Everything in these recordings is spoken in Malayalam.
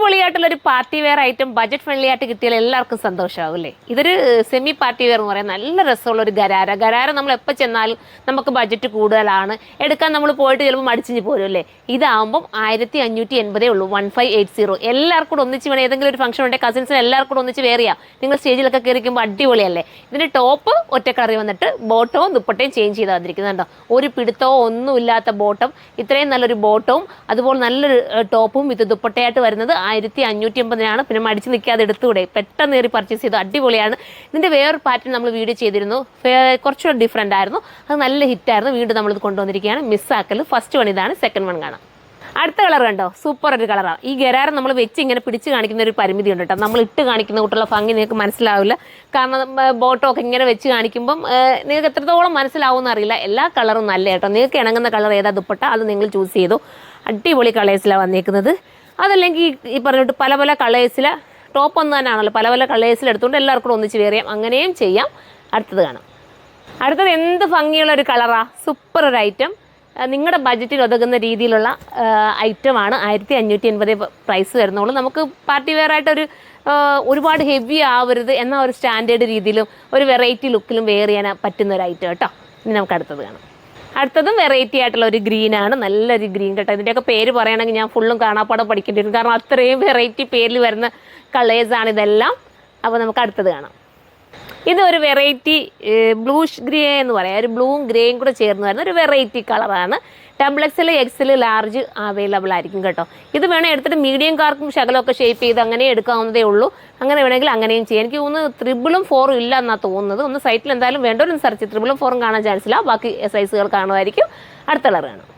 അടിപൊളിയായിട്ടുള്ളൊരു party wear item budget friendly ആയിട്ട് കിട്ടിയാൽ എല്ലാവർക്കും സന്തോഷമാവും അല്ലേ. ഇതൊരു സെമി പാർട്ടി വെയർ എന്ന് പറയാൻ നല്ല രസമുള്ള ഒരു ഗരാര നമ്മൾ എപ്പോൾ ചെന്നാലും നമുക്ക് ബഡ്ജറ്റ് കൂടുതലാണ്, എടുക്കാൻ നമ്മൾ പോയിട്ട് ചിലപ്പോൾ മടിച്ചിഞ്ഞ് പോരും അല്ലേ. ഇതാകുമ്പം 1580 ഉള്ളൂ, 1580. എല്ലാവർക്കും കൂടെ ഒന്നിച്ച് വേണം, ഏതെങ്കിലും ഒരു ഫംഗ്ഷൻ ഉണ്ടെങ്കിൽ കസിൻസിന് എല്ലാവർക്കും കൂടെ ഒന്നിച്ച് വെയർ ചെയ്യാം. നിങ്ങൾ സ്റ്റേജിലൊക്കെ കയറിക്കുമ്പോൾ അടിപൊളിയല്ലേ. ഇതിൻ്റെ ടോപ്പ് ഒറ്റ കളറി വന്നിട്ട് ബോട്ടവും ദുപ്പട്ടയും ചേഞ്ച് ചെയ്ത് വന്നിരിക്കുന്നുണ്ടോ. ഒരു പിടുത്തമോ ഒന്നുമില്ലാത്ത ബോട്ടം, ഇത്രയും നല്ലൊരു ബോട്ടവും അതുപോലെ നല്ലൊരു ടോപ്പും ഇത് ദുപ്പട്ടയായിട്ട് വരുന്നത് 1580. പിന്നെ മടിച്ച് നിൽക്കാതെ എടുത്തുകൂടെ, പെട്ടെന്ന് കയറി പർച്ചേസ് ചെയ്തു. അടിപൊളിയാണ്. ഇതിൻ്റെ വേറൊരു പാറ്റേൺ നമ്മൾ വീഡിയോ ചെയ്തിരുന്നു, കുറച്ചുകൂടെ ഡിഫറെൻ്റ് ആയിരുന്നു, അത് നല്ല ഹിറ്റായിരുന്നു. വീണ്ടും നമ്മളിത് കൊണ്ടുവന്നിരിക്കുകയാണ്, മിസ്സാക്കൽ. ഫസ്റ്റ് വൺ ഇതാണ്, സെക്കൻഡ് വൺ കാണാം. അടുത്ത കളർ കണ്ടോ, സൂപ്പർ ഒരു കളറാണ്. ഈ ഗരാര നമ്മൾ വെച്ച് ഇങ്ങനെ പിടിച്ച് കാണിക്കുന്ന ഒരു പരിമിതി ഉണ്ട് കേട്ടോ. നമ്മൾ ഇട്ട് കാണിക്കുന്ന കൂട്ടുള്ള ഭംഗി നിങ്ങൾക്ക് മനസ്സിലാവില്ല, കാരണം ബോട്ടോ ഒക്കെ ഇങ്ങനെ വെച്ച് കാണിക്കുമ്പം നിങ്ങൾക്ക് എത്രത്തോളം മനസ്സിലാവുമെന്ന് അറിയില്ല. എല്ലാ കളറും നല്ല കേട്ടോ. നിങ്ങൾക്ക് ഇണങ്ങുന്ന കളർ ഏതാ ദുപ്പട്ട അത് നിങ്ങൾ ചൂസ് ചെയ്തു. അടിപൊളി കളേഴ്സിലാണ് വന്നേക്കുന്നത്. അതല്ലെങ്കിൽ ഈ പറഞ്ഞിട്ട് പല പല കളേഴ്സിൽ ടോപ്പ് ഒന്ന് തന്നെയാണല്ലോ, പല പല കളേഴ്സിൽ എടുത്തുകൊണ്ട് എല്ലാവർക്കും ഒന്നിച്ച് വെയർ ചെയ്യാം, അങ്ങനെയും ചെയ്യാം. അടുത്തത് കാണാം. അടുത്തത് എന്ത് ഭംഗിയുള്ള ഒരു കളറാണ്, സൂപ്പർ ഒരു ഐറ്റം. നിങ്ങളുടെ ബഡ്ജറ്റിൽ ഒതുങ്ങുന്ന രീതിയിലുള്ള ഐറ്റമാണ്. 1580 പ്രൈസ് വരുന്നുള്ളൂ. നമുക്ക് പാർട്ടി വെയർ ആയിട്ടൊരു ഒരുപാട് ഹെവി ആവരുത്, എന്നാൽ ഒരു സ്റ്റാൻഡേർഡ് രീതിയിലും ഒരു വെറൈറ്റി ലുക്കിലും വെയർ ചെയ്യാൻ പറ്റുന്ന ഒരു ഐറ്റം കേട്ടോ. ഇനി നമുക്ക് അടുത്തത് കാണാം. അടുത്തതും വെറൈറ്റി ആയിട്ടുള്ള ഒരു ഗ്രീനാണ്, നല്ലൊരു ഗ്രീൻ കേട്ടോ. ഇതിൻ്റെയൊക്കെ പേര് പറയുകയാണെങ്കിൽ ഞാൻ ഫുള്ളും കാണാപ്പാടം പഠിക്കേണ്ടി വരും, കാരണം അത്രയും വെറൈറ്റി പേരിൽ വരുന്ന കളേഴ്സാണ് ഇതെല്ലാം. അപ്പോൾ നമുക്ക് അടുത്തത് കാണാം. ഇതൊരു വെറൈറ്റി ബ്ലൂഷ് ഗ്രേ എന്ന് പറയാം, ഒരു ബ്ലൂവും ഗ്രേയും കൂടെ ചേർന്ന് വരുന്ന ഒരു വെറൈറ്റി കളറാണ്. XXL XL ലാർജ് അവൈലബിൾ ആയിരിക്കും കേട്ടോ. ഇത് വേണേൽ എടുത്തിട്ട് മീഡിയംകാർക്കും ശകലമൊക്കെ ഷേപ്പ് ചെയ്ത് അങ്ങനെ എടുക്കാവുന്നതേ ഉള്ളൂ. അങ്ങനെ വേണമെങ്കിൽ അങ്ങനെയും ചെയ്യാം. എനിക്ക് തോന്നുന്നു 3/4 ഇല്ല എന്നാണ് തോന്നുന്നത്. ഒന്ന് സൈറ്റിൽ എന്തായാലും വേണ്ടവരും സെർച്ച് 3/4 കാണാൻ ചാൻസ് ഇല്ല, ബാക്കി സൈസുകൾ കാണുമായിരിക്കും. അടുത്ത കളർ കാണാം.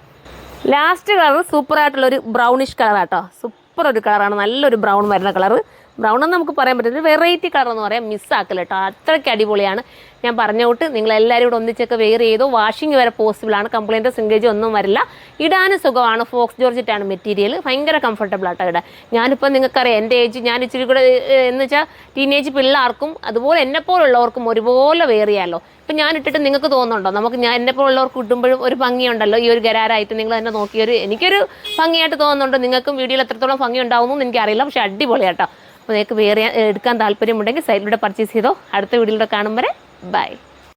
ലാസ്റ്റ് കളർ സൂപ്പറായിട്ടുള്ളൊരു ബ്രൗണിഷ് കളറാട്ടോ. സൂപ്പർ ഒരു കളറാണ്, നല്ലൊരു ബ്രൗൺ വരുന്ന കളറ്. ബ്രൗൺ എന്ന് നമുക്ക് പറയാൻ പറ്റില്ല, വെറൈറ്റി കളർ എന്ന് പറയാം. മിസ്സാക്കൽ കേട്ടോ, അത്രയ്ക്ക് അടിപൊളിയാണ്. ഞാൻ പറഞ്ഞ കൂട്ട് നിങ്ങളെല്ലാവരും കൂടെ ഒന്നിച്ചൊക്കെ വെയർ ചെയ്തു. വാഷിംഗ് വരെ പോസിബിളാണ്, കംപ്ലൈൻറ്റോ സിങ്കേജോ ഒന്നും വരില്ല. ഇടാനും സുഖമാണ്. ഫോക്സ് ജോർജറ്റാണ് മെറ്റീരിയൽ, ഭയങ്കര കംഫർട്ടബിൾ ആട്ടോ ഇടാൻ. ഞാനിപ്പോൾ നിങ്ങൾക്കറിയാം എൻ്റെ ഏജ്, ഞാൻ ഇച്ചിരി കൂടെ എന്ന് വെച്ചാൽ ടീനേജ് പിള്ളേർക്കും അതുപോലെ എന്നെപ്പോലുള്ളവർക്കും ഒരുപോലെ വെയർ ചെയ്യാമല്ലോ. ഇപ്പം ഞാൻ ഇട്ടിട്ട് നിങ്ങൾക്ക് തോന്നുന്നുണ്ടോ, നമുക്ക് ഞാൻ എന്നെപ്പോലുള്ളവർക്ക് ഇട്ടുമ്പോഴും ഒരു ഭംഗിയുണ്ടല്ലോ. ഈ ഒരു ഗരാരായിട്ട് നിങ്ങൾ തന്നെ നോക്കിയൊരു എനിക്കൊരു ഭംഗിയായിട്ട് തോന്നുന്നുണ്ട്. നിങ്ങൾക്കും വീഡിയോയിൽ എത്രത്തോളം ഭംഗി ഉണ്ടാവുമെന്ന് എനിക്കറിയില്ല, പക്ഷേ അടിപൊളിയാട്ടോ. അപ്പോൾ നിങ്ങൾക്ക് വേറെ എടുക്കാൻ താല്പര്യമുണ്ടെങ്കിൽ സൈഡിലൂടെ പർച്ചേസ് ചെയ്തോ. അടുത്ത വീഡിയോയിലൂടെ കാണും വരെ ബൈ.